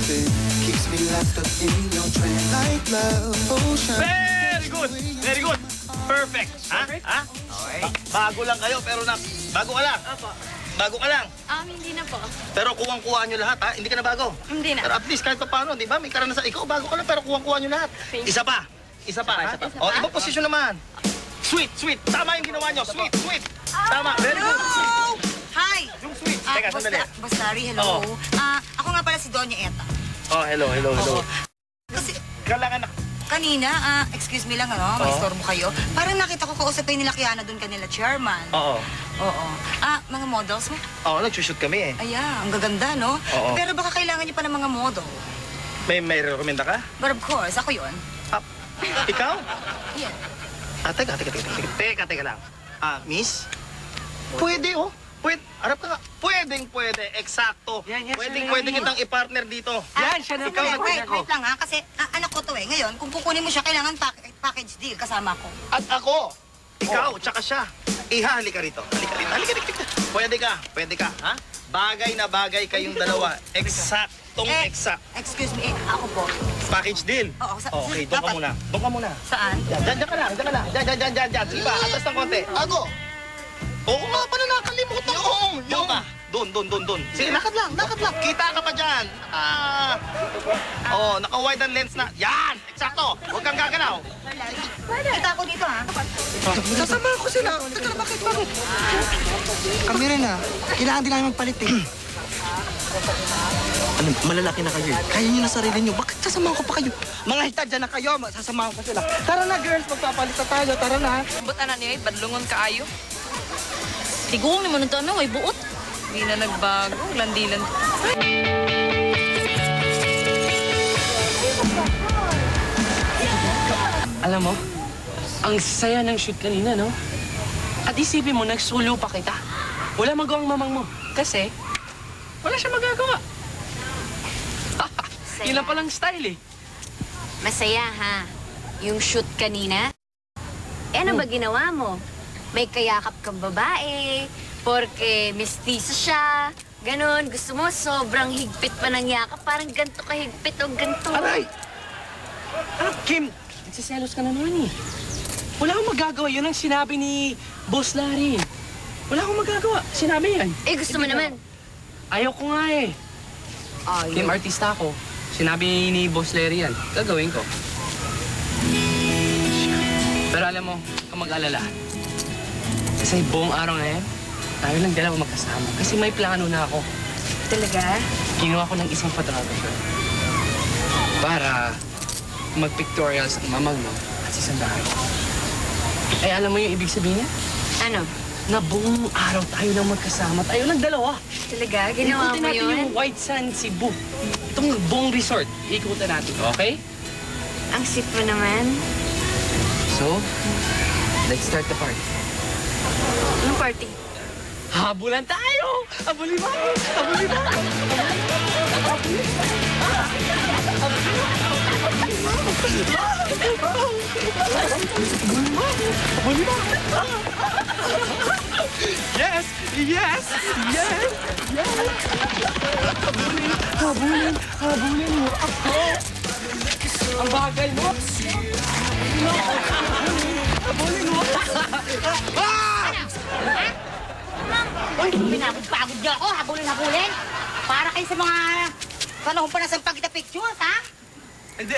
something keeps me locked up in your trance like love potion. Very good! Very good! Perfect! Ha? Ha? Okay. Bago lang kayo, pero bago ka lang. Opo. Bago ka lang. Hindi na po. Pero kuwang-kuha nyo lahat, ha? Hindi ka na bago. Hindi na. Pero at least kahit pa paano, di ba? May karanasan. Ikaw, bago ka lang, pero kuwang-kuha nyo lahat. Isa pa. Isa pa, ha? O, ibang posisyon naman. Sweet, sweet. Tama yung ginawa nyo. Sweet, sweet. Tama. Very good. Hi! Yung sweet. Teka, sandali. Boss Larry, hello. Ako nga pala si Doña Eta. Oh, hello, hello, hello. Kasi Kailangan na... kanina, excuse me lang, may storm kayo. Parang nakita ko kausapin nila Kiana doon kanila, chairman. Oo. Oo. Mga models mo? Oo, nagsushoot kami eh. Ang gaganda, no? Oo. Pero baka kailangan niyo pa ng mga model. May rekomenda ka? But of course, ako yun. Ikaw? Yeah. Teka lang. Miss? Pwede, oh. Pwede, harap ka nga. Pwede. Eksakto. Yan, Pwede kitang i-partner dito. Yan, siya na. Wait lang kasi anak ko to eh. Ngayon, kung kukunin mo siya, kailangan package deal kasama ko. At ako. Ikaw, tsaka siya. Halika rito. Halika rito. Pwede ka. Ha? Bagay na bagay kayong dalawa. Eksaktong eksak. Excuse me, ako po. Package deal. Oo, Okay, doon ka muna. Saan? Diyan ka lang. Diyan. Sige ba, atas ng konti. Ako. Oo nga pala, nakalimutan ko. Doon. Sige, lakad lang. Kita ka pa dyan. Naka-wide ang lens na. Yan! Eksakto! Huwag kang gagalaw. Kita ko dito, ha? Sasama ko sila. Teka, bakit? Kami rin kailangan din namin magpalit eh. Ano, malalaki na kayo eh. Kaya nyo na sarili nyo. Bakit sasamahan ko pa kayo? Mga hita dyan na kayo, sasamahan ko sila. Tara na girls, magpapalit na tayo. Tara na. Ba't niya, badlungon kaayo? Tigong naman ito, ay buot. Hindi na nagbago, landilan. Alam mo, ang saya ng shoot kanina, no? At isipin mo, nagsulo pa kita. Wala magawang mamang mo. Kasi, wala siya magagawa. Yun lang palang style, eh. Masaya, ha? Yung shoot kanina? Ano ba ginawa mo? May kayakap kang babae, porque mestizo siya, ganon. Gusto mo sobrang higpit pa ng yakap, parang ganito kahigpit o ganito. Aray! Kim, nagsiselos ka na naman, eh. Wala akong magagawa. Yun ang sinabi ni Boss Larry. Wala akong magagawa. Sinabi yan. Gusto mo naman. Ayaw ko nga, eh. Kim, artista ako. Sinabi ni Boss Larry yan. Gagawin ko. Pero alam mo, huwag kang mag-alala. Kasi buong araw ngayon, tayo lang dalawa magkasama. Kasi may plano na ako. Talaga? Kinuha ko ng isang photographer. Para mag-pictorials ang mamag mo at si Sandahan. Eh, alam mo yung ibig sabihin niya? Ano? Na buong araw tayo lang magkasama. Tayo lang dalawa. Talaga? Ginawa Ikutin mo natin yun? yung White Sand Cebu. Itong buong resort. Ikutin natin, okay? Ang sip mo naman. So, let's start the party. Anong party? Habulan tayo! Habulin mo! Habulin mo! Yes! Yes! Yes! Yes! Habulin mo ako! Ang bagay mo! Habulin mo! Uy, pinapagpagod niyo ako, habulin. Para kayo sa mga panahon pa na sa pagkita-pictures, ha? Hindi,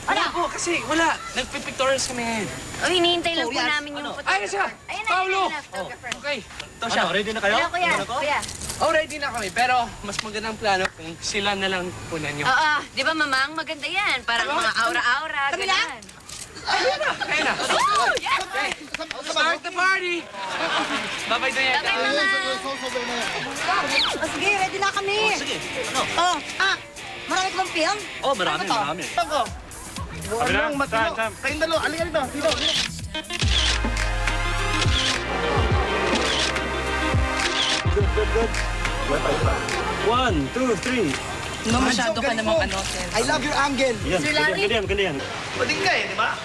wala po kasi wala. Nagpipictorials kami ngayon. Hinihintay lang po namin yung photographer. Ayun siya! Ayan Paulo! na, photographer. Okay. Ito siya, ready na kayo? Hello, kuya. Ready na kami. Pero mas magandang plano kung sila na lang punan nyo. Oo, di ba, mamang? Maganda yan. Parang mga aura-aura, ganyan. Ayun na! Ayun na! Oh, yes! Start the party! Bye-bye, Doña. Bye, mamang. Sige, ready na kami. Sige, ano? Marami ka bang film? Marami. Tango. Walang matino. Kayong dalawa, alika rito. Dito. Good. 1, 2, 3. No, masyado ka namang ano, sir. I love your angle. Sir Larry? Ganda yan. Bading ka eh, di ba?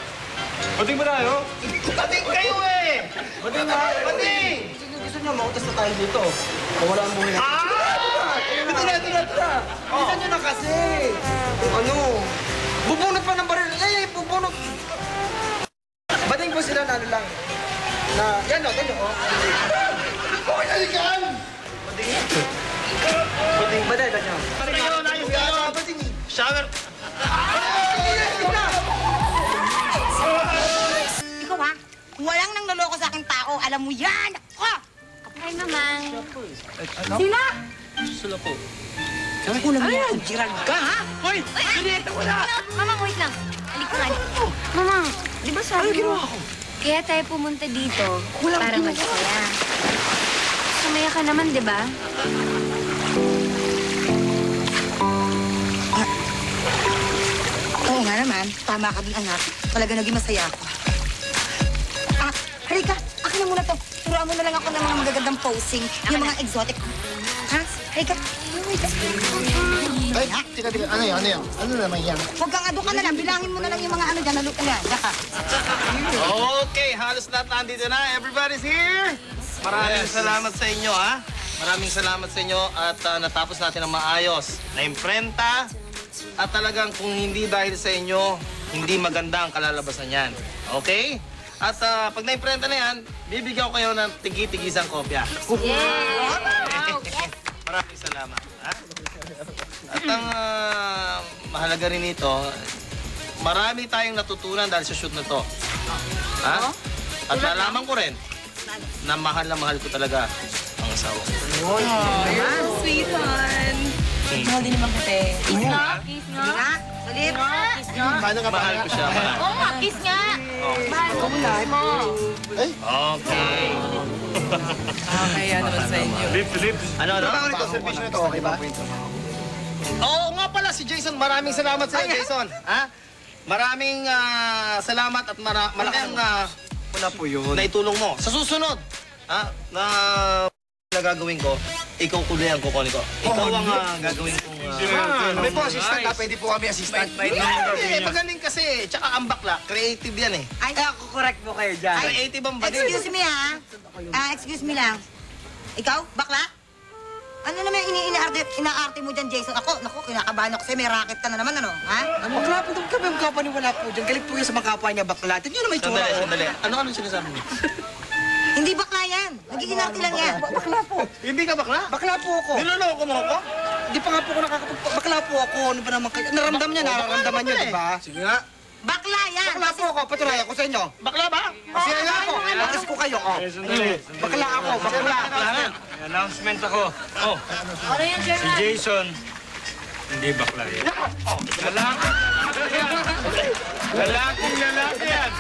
Pating mo tayo? Bading kayo eh! Bading! Gusto nyo, mautas na tayo dito. Wala ang buhay natin. Hindi ito na. Bilisan nyo na kasi. Ano? Bubunot pa ng baril. Bubunot. Bading po sila na ano lang. Na, yan o, ganyan o. Okay, alikan! Bading, baday, ganyan. Ayos kayo. Shower. Ikaw ha, kung walang nang naloko sa aking tao, alam mo yan! Ako! Hi, Mamang. Sila! Sila po. Kulang mo yung jirag ka, ha? Hoy! Julieta, wala! Mamang, wait lang. Halika nga. Mamang, di ba sabi mo? Kaya tayo pumunta dito para magsaya. Sumaya ka naman, di ba? Oo nga naman, tama ka din anak. Talaga naging masaya ako. Halika, akin na muna to. Turuan mo na lang ako ng mga magagandang posing, yung mga exotic. Ha? Halika. Ay, tika. Ano yan? Ano naman yan? Huwag kang doon ka na lang. Bilangin mo na lang yung mga ano dyan. Naluto na. Daka. Okay, halos lahat nandito na. Everybody's here. Maraming salamat sa inyo, ha? Maraming salamat sa inyo at natapos natin ang maayos. Na-imprenta at talagang kung hindi dahil sa inyo, hindi maganda ang kalalabasan yan. Okay? At pag na-imprenta na yan, bibigyan ko kayo ng tigi-tigisang kopya. Maraming salamat, ha? At ang mahalaga rin ito, marami tayong natutunan dahil sa shoot na to. Ha? At nalaman ko rin na mahal ko talaga ang asawa ko. Sweet hon. Mahal din naman kita eh. Kiss nga. Kiss nga. Ha? Salit. Kiss nga. Mahal ko siya, mahal. Oo nga, kiss nga. Mahal ko mo. Okay. Kaya naman sa inyo. Lip. Ano? Servisyo nito, okay ba? Oo nga pala, si Jason. Maraming salamat sa iyo, Jason. Ha? Maraming salamat at malaking Wala po yun. naitulong mo. Sa susunod, ha? Na gagawin ko, ikaw kulihan ko, Koniko. Ikaw ang gagawin kong... Kami po, assistant na. Pwede po kami assistant. Magaling kasi. Tsaka ang bakla, creative yan eh. Ay, ako correct po kayo dyan. Creative ang bagay. Excuse me ha. Excuse me lang. Ikaw, bakla? Ano naman yung inaarte mo dyan, Jason? Ako, kinakabahan ako sa'yo. May racket ka na naman, ano? Ha? Bakla po, kami ang kapaniwala po dyan. Galit po yan sa mga kapwa niya bakla. Tignan nyo naman yung tsura. Sandali. Ano sinasabi mo? Hindi bakla yan. Nag-iinarte lang yan. Bakla po. Hindi ka bakla? Bakla po ako. Niloloko mo ako? Hindi pa nga po ako bakla po ako. Ano ba naman kayo? Naramdam niya, nararamdaman niya, di ba? Sige nga. Bakla yan. Bakla po ako. Patuloy ako sa inyo. Bakla ba? Kasi nga po. Atas ko kayo, oh. Bakla ako, bakla. May announcement ako. Oh, Ano yan, si Gerald? Jason. Hindi bakla yan. Lalaki. Lalaki yan.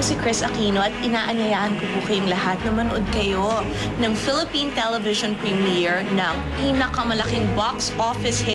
si Chris Aquino at inaanyayahan ko po kayong lahat na manood kayo ng Philippine Television Premiere ng pinakamalaking box office hit